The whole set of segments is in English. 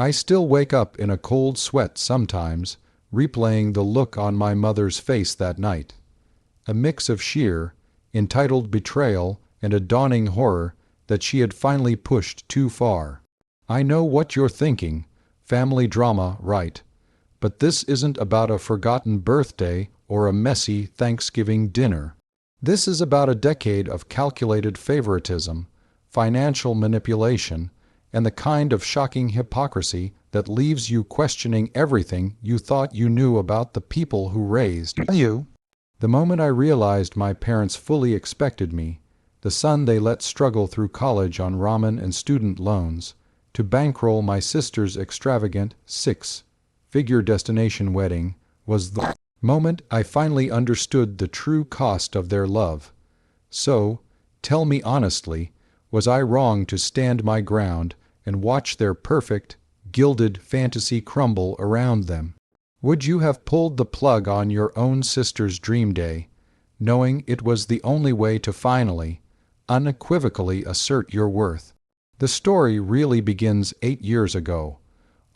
I still wake up in a cold sweat sometimes, replaying the look on my mother's face that night. A mix of sheer, entitled betrayal and a dawning horror that she had finally pushed too far. I know what you're thinking, family drama, right? But this isn't about a forgotten birthday or a messy Thanksgiving dinner. This is about a decade of calculated favoritism, financial manipulation, and the kind of shocking hypocrisy that leaves you questioning everything you thought you knew about the people who raised you. The moment I realized my parents fully expected me, the son they let struggle through college on ramen and student loans, to bankroll my sister's extravagant six-figure destination wedding, was the moment I finally understood the true cost of their love. So, tell me honestly, was I wrong to stand my ground and watch their perfect, gilded fantasy crumble around them? Would you have pulled the plug on your own sister's dream day, knowing it was the only way to finally, unequivocally assert your worth? The story really begins 8 years ago,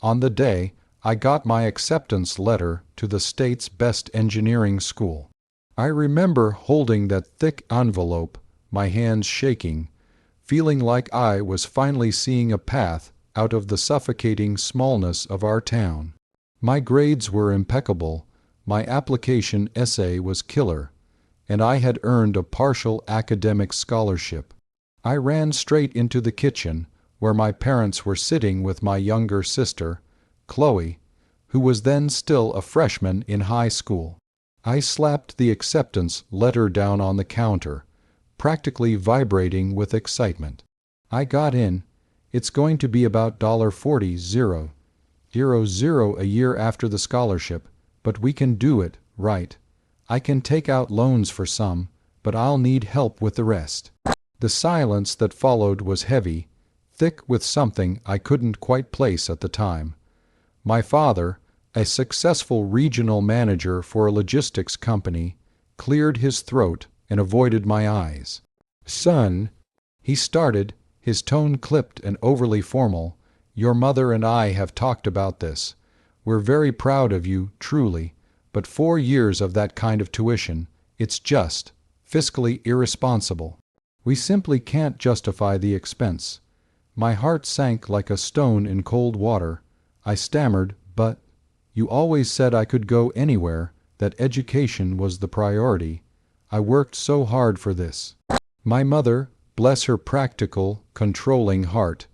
on the day I got my acceptance letter to the state's best engineering school. I remember holding that thick envelope, my hands shaking, feeling like I was finally seeing a path out of the suffocating smallness of our town. My grades were impeccable, my application essay was killer, and I had earned a partial academic scholarship. I ran straight into the kitchen, where my parents were sitting with my younger sister, Chloe, who was then still a freshman in high school. I slapped the acceptance letter down on the counter, practically vibrating with excitement. I got in. It's going to be about $40,000 a year after the scholarship, but we can do it, right? I can take out loans for some, but I'll need help with the rest. The silence that followed was heavy, thick with something I couldn't quite place at the time. My father, a successful regional manager for a logistics company, cleared his throat and avoided my eyes. "Son," he started, his tone clipped and overly formal, "your mother and I have talked about this. We're very proud of you, truly, but 4 years of that kind of tuition, it's just fiscally irresponsible. We simply can't justify the expense." My heart sank like a stone in cold water. I stammered, "But you always said I could go anywhere, that education was the priority. I worked so hard for this." My mother, bless her practical, controlling heart,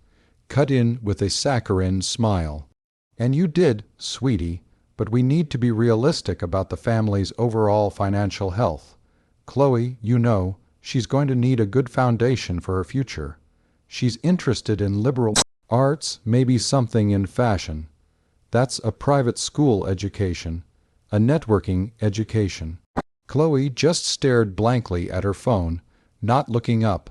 cut in with a saccharine smile. "And you did, sweetie, but we need to be realistic about the family's overall financial health. Chloe, you know, she's going to need a good foundation for her future. She's interested in liberal arts, maybe something in fashion. That's a private school education, a networking education." Chloe just stared blankly at her phone, not looking up,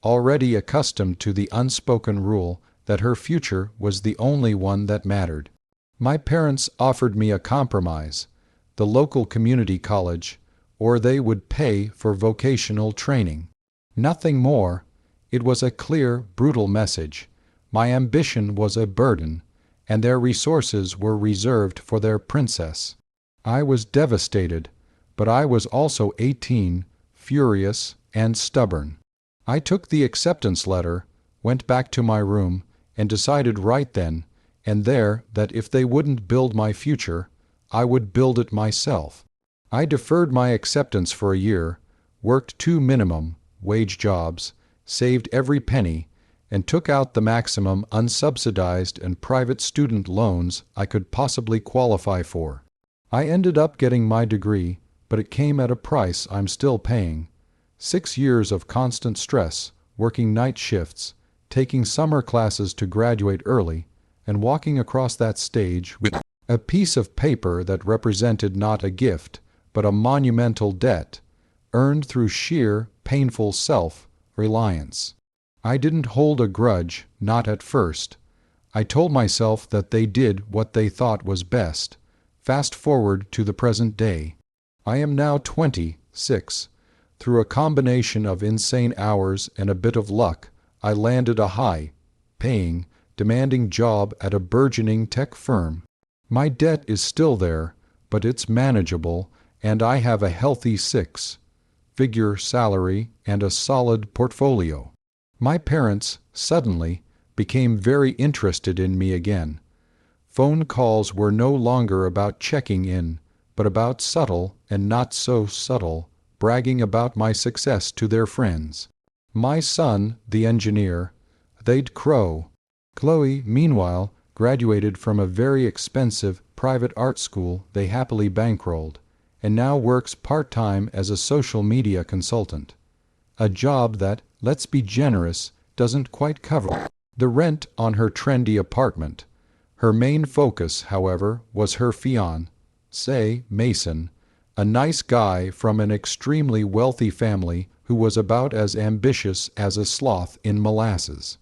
already accustomed to the unspoken rule that her future was the only one that mattered. My parents offered me a compromise, the local community college, or they would pay for vocational training. Nothing more. It was a clear, brutal message. My ambition was a burden, and their resources were reserved for their princess. I was devastated, but I was also 18, furious, and stubborn. I took the acceptance letter, went back to my room, and decided right then and there that if they wouldn't build my future, I would build it myself. I deferred my acceptance for a year, worked 2 minimum wage jobs, saved every penny, and took out the maximum unsubsidized and private student loans I could possibly qualify for. I ended up getting my degree, but it came at a price I'm still paying. 6 years of constant stress, working night shifts, taking summer classes to graduate early, and walking across that stage with a piece of paper that represented not a gift, but a monumental debt, earned through sheer, painful self-reliance. I didn't hold a grudge, not at first. I told myself that they did what they thought was best. Fast forward to the present day. I am now 26. Through a combination of insane hours and a bit of luck, I landed a high-paying, demanding job at a burgeoning tech firm. My debt is still there, but it's manageable, and I have a healthy six-figure salary and a solid portfolio. My parents, suddenly, became very interested in me again. Phone calls were no longer about checking in, but about subtle and not so subtle, bragging about my success to their friends. My son, the engineer, they'd crow. Chloe, meanwhile, graduated from a very expensive private art school they happily bankrolled, and now works part-time as a social media consultant. A job that, let's be generous, doesn't quite cover the rent on her trendy apartment. Her main focus, however, was her fiancé, Mason, a nice guy from an extremely wealthy family who was about as ambitious as a sloth in molasses.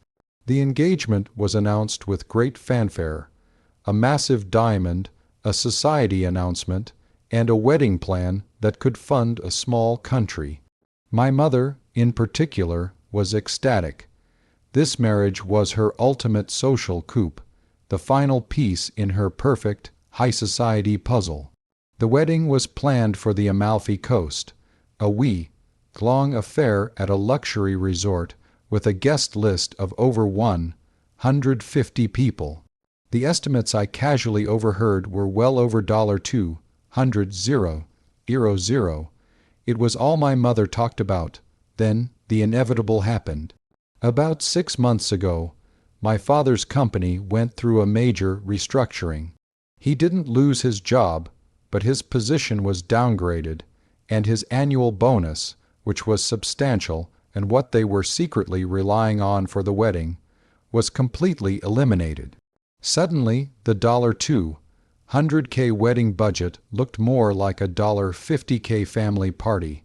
The engagement was announced with great fanfare, a massive diamond, a society announcement, and a wedding plan that could fund a small country. My mother, in particular, was ecstatic. This marriage was her ultimate social coup, the final piece in her perfect, high-society puzzle. The wedding was planned for the Amalfi Coast, a week-long affair at a luxury resort with a guest list of over 150 people. The estimates I casually overheard were well over €200,000. It was all my mother talked about. Then the inevitable happened. About 6 months ago, my father's company went through a major restructuring. He didn't lose his job, but his position was downgraded, and his annual bonus, which was substantial and what they were secretly relying on for the wedding, was completely eliminated. Suddenly, the $200K wedding budget looked more like a $50K family party.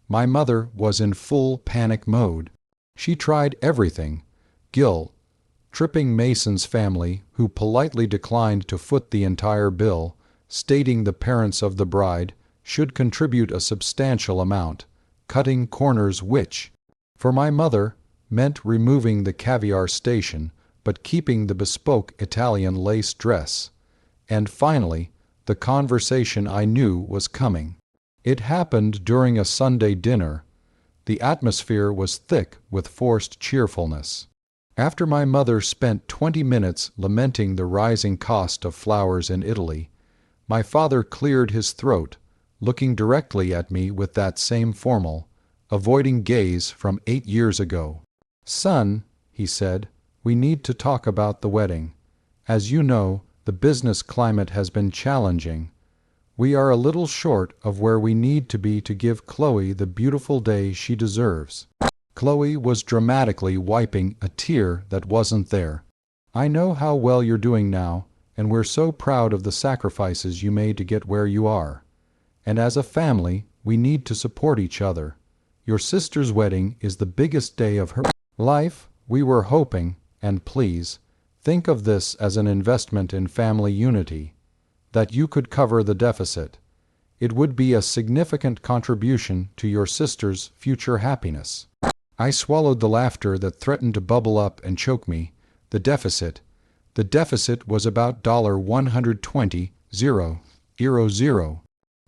My mother was in full panic mode. She tried everything, tripping Mason's family, who politely declined to foot the entire bill, stating the parents of the bride should contribute a substantial amount, cutting corners which, for my mother, meant removing the caviar station but keeping the bespoke Italian lace dress. And finally, the conversation I knew was coming. It happened during a Sunday dinner. The atmosphere was thick with forced cheerfulness. After my mother spent 20 minutes lamenting the rising cost of flowers in Italy, my father cleared his throat, looking directly at me with that same formal, avoiding gaze from 8 years ago. "Son," he said, "we need to talk about the wedding. As you know, the business climate has been challenging. We are a little short of where we need to be to give Chloe the beautiful day she deserves." Chloe was dramatically wiping a tear that wasn't there. "I know how well you're doing now, and we're so proud of the sacrifices you made to get where you are. And as a family, we need to support each other. Your sister's wedding is the biggest day of her life. We were hoping, and please, think of this as an investment in family unity, that you could cover the deficit. It would be a significant contribution to your sister's future happiness." I swallowed the laughter that threatened to bubble up and choke me. The deficit was about $120,000.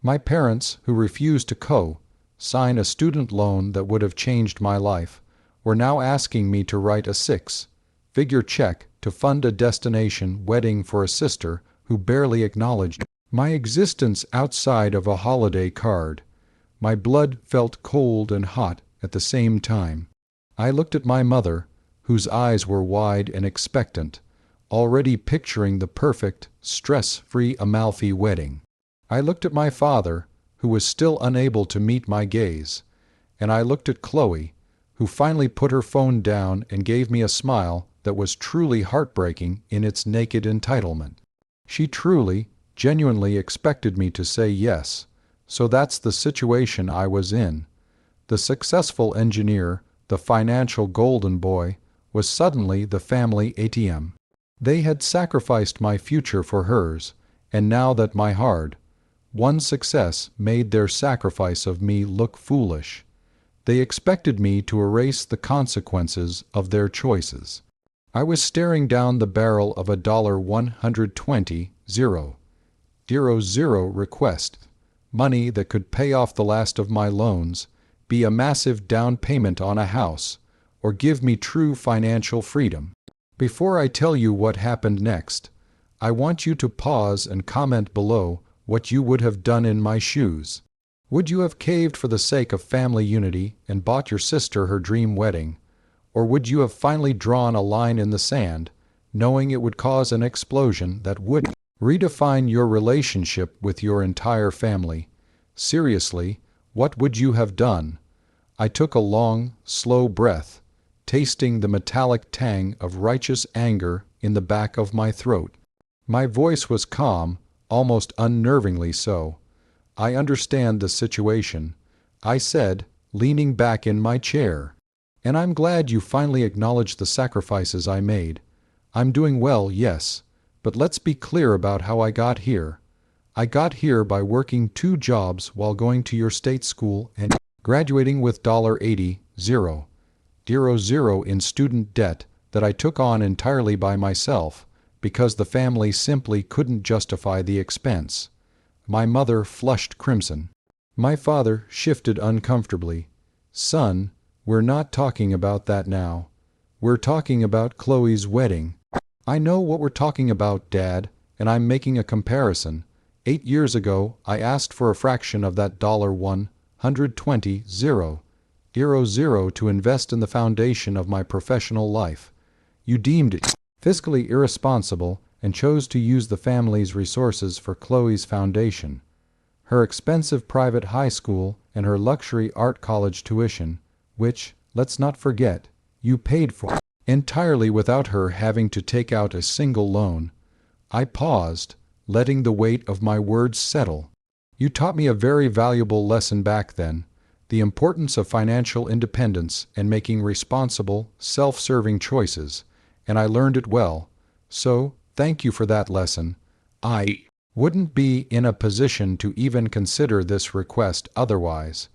My parents, who refused to co-sign a student loan that would have changed my life, were now asking me to write a six-figure check to fund a destination wedding for a sister who barely acknowledged my existence outside of a holiday card. My blood felt cold and hot at the same time. I looked at my mother, whose eyes were wide and expectant, already picturing the perfect, stress-free Amalfi wedding. I looked at my father, who was still unable to meet my gaze, and I looked at Chloe, who finally put her phone down and gave me a smile that was truly heartbreaking in its naked entitlement. She truly, genuinely expected me to say yes, so that's the situation I was in. The successful engineer, the financial golden boy, was suddenly the family ATM. They had sacrificed my future for hers, and now that my hard-won success made their sacrifice of me look foolish, they expected me to erase the consequences of their choices. I was staring down the barrel of a $120,000 request, money that could pay off the last of my loans, be a massive down payment on a house, or give me true financial freedom. Before I tell you what happened next, I want you to pause and comment below what you would have done in my shoes. Would you have caved for the sake of family unity and bought your sister her dream wedding? Or would you have finally drawn a line in the sand, knowing it would cause an explosion that would redefine your relationship with your entire family? Seriously, what would you have done? I took a long, slow breath, tasting the metallic tang of righteous anger in the back of my throat. My voice was calm, almost unnervingly so. I understand the situation, I said, leaning back in my chair. And I'm glad you finally acknowledged the sacrifices I made. I'm doing well, yes, but let's be clear about how I got here. I got here by working 2 jobs while going to your state school and graduating with $80,000 in student debt that I took on entirely by myself because the family simply couldn't justify the expense. My mother flushed crimson. My father shifted uncomfortably. Son, we're not talking about that now. We're talking about Chloe's wedding. I know what we're talking about, Dad, and I'm making a comparison. 8 years ago, I asked for a fraction of that $120,000 to invest in the foundation of my professional life. You deemed it fiscally irresponsible and chose to use the family's resources for Chloe's foundation. Her expensive private high school and her luxury art college tuition, which, let's not forget, you paid for entirely without her having to take out a single loan. I paused, letting the weight of my words settle. You taught me a very valuable lesson back then, the importance of financial independence and making responsible, self-serving choices, and I learned it well. So, thank you for that lesson. I wouldn't be in a position to even consider this request otherwise.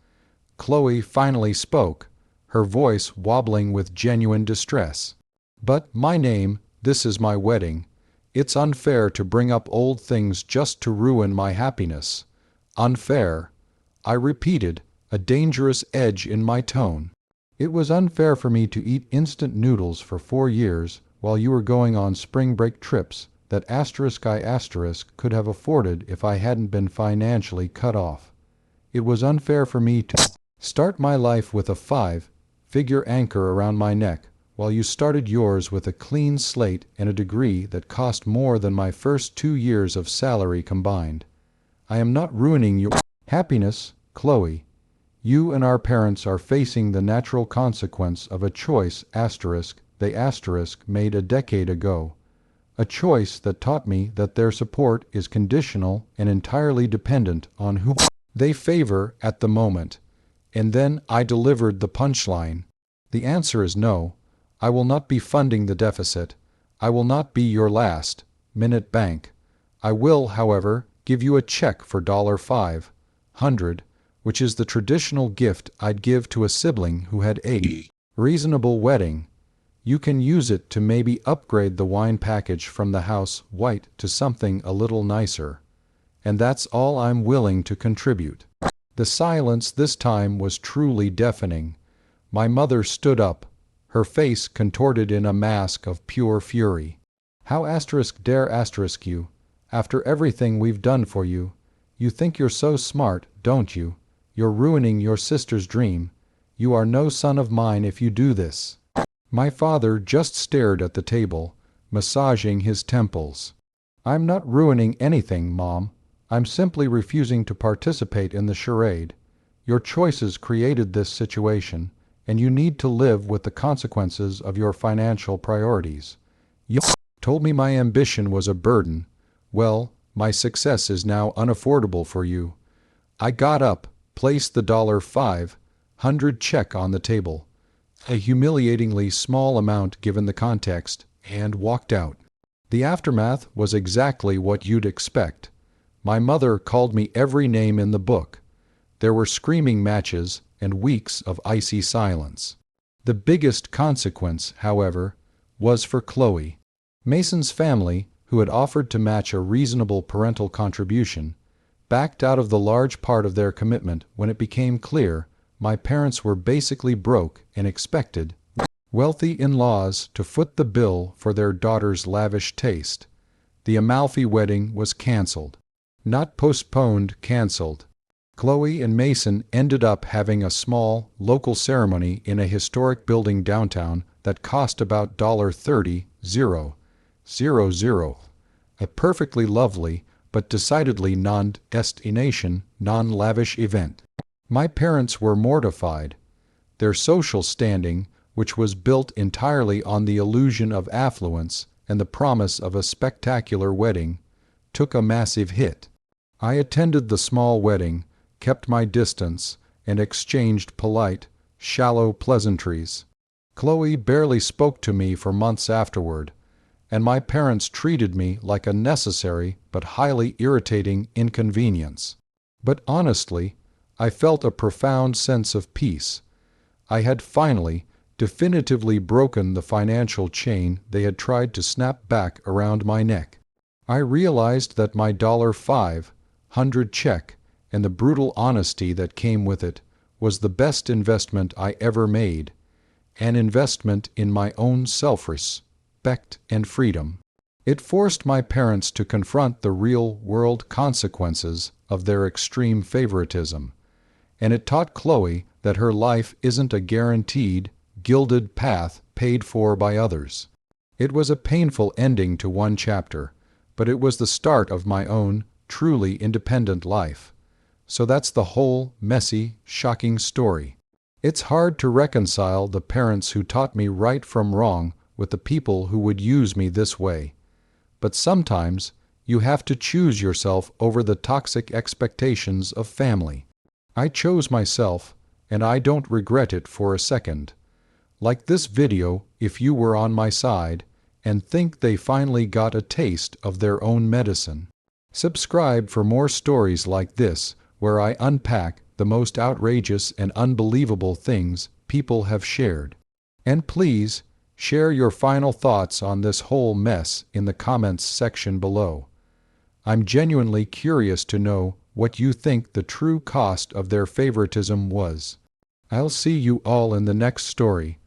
Chloe finally spoke, her voice wobbling with genuine distress. But my name, this is my wedding. It's unfair to bring up old things just to ruin my happiness. Unfair. I repeated, a dangerous edge in my tone. It was unfair for me to eat instant noodles for 4 years while you were going on spring break trips that *I* could have afforded if I hadn't been financially cut off. It was unfair for me to start my life with a 5-figure anchor around my neck, while you started yours with a clean slate and a degree that cost more than my first 2 years of salary combined. I am not ruining your happiness, Chloe. You and our parents are facing the natural consequence of a choice they made a decade ago. A choice that taught me that their support is conditional and entirely dependent on who they favor at the moment. And then I delivered the punchline. The answer is no. I will not be funding the deficit. I will not be your last-minute bank. I will, however, give you a check for $500, which is the traditional gift I'd give to a sibling who had a reasonable wedding. You can use it to maybe upgrade the wine package from the house white to something a little nicer. And that's all I'm willing to contribute. The silence this time was truly deafening. My mother stood up, her face contorted in a mask of pure fury. How dare you? After everything we've done for you. You think you're so smart, don't you? You're ruining your sister's dream. You are no son of mine if you do this. My father just stared at the table, massaging his temples. I'm not ruining anything, Mom. I'm simply refusing to participate in the charade. Your choices created this situation, and you need to live with the consequences of your financial priorities. You told me my ambition was a burden. Well, my success is now unaffordable for you. I got up, placed the $500 check on the table, a humiliatingly small amount given the context, and walked out. The aftermath was exactly what you'd expect. My mother called me every name in the book. There were screaming matches and weeks of icy silence. The biggest consequence, however, was for Chloe. Mason's family, who had offered to match a reasonable parental contribution, backed out of the large part of their commitment when it became clear my parents were basically broke and expected wealthy in-laws to foot the bill for their daughter's lavish taste. The Amalfi wedding was canceled. Not postponed, canceled. Chloe and Mason ended up having a small, local ceremony in a historic building downtown that cost about $30,000. A perfectly lovely, but decidedly non-destination, non-lavish event. My parents were mortified. Their social standing, which was built entirely on the illusion of affluence and the promise of a spectacular wedding, took a massive hit. I attended the small wedding, kept my distance, and exchanged polite, shallow pleasantries. Chloe barely spoke to me for months afterward, and my parents treated me like a necessary but highly irritating inconvenience. But honestly, I felt a profound sense of peace. I had finally, definitively broken the financial chain they had tried to snap back around my neck. I realized that my $500 check and the brutal honesty that came with it was the best investment I ever made, an investment in my own self-respect and freedom. It forced my parents to confront the real-world consequences of their extreme favoritism, and it taught Chloe that her life isn't a guaranteed, gilded path paid for by others. It was a painful ending to one chapter, but it was the start of my own, truly independent life. So that's the whole, messy, shocking story. It's hard to reconcile the parents who taught me right from wrong with the people who would use me this way. But sometimes you have to choose yourself over the toxic expectations of family. I chose myself, and I don't regret it for a second. Like this video if you were on my side and think they finally got a taste of their own medicine. Subscribe for more stories like this where I unpack the most outrageous and unbelievable things people have shared. And please, share your final thoughts on this whole mess in the comments section below. I'm genuinely curious to know what you think the true cost of their favoritism was. I'll see you all in the next story.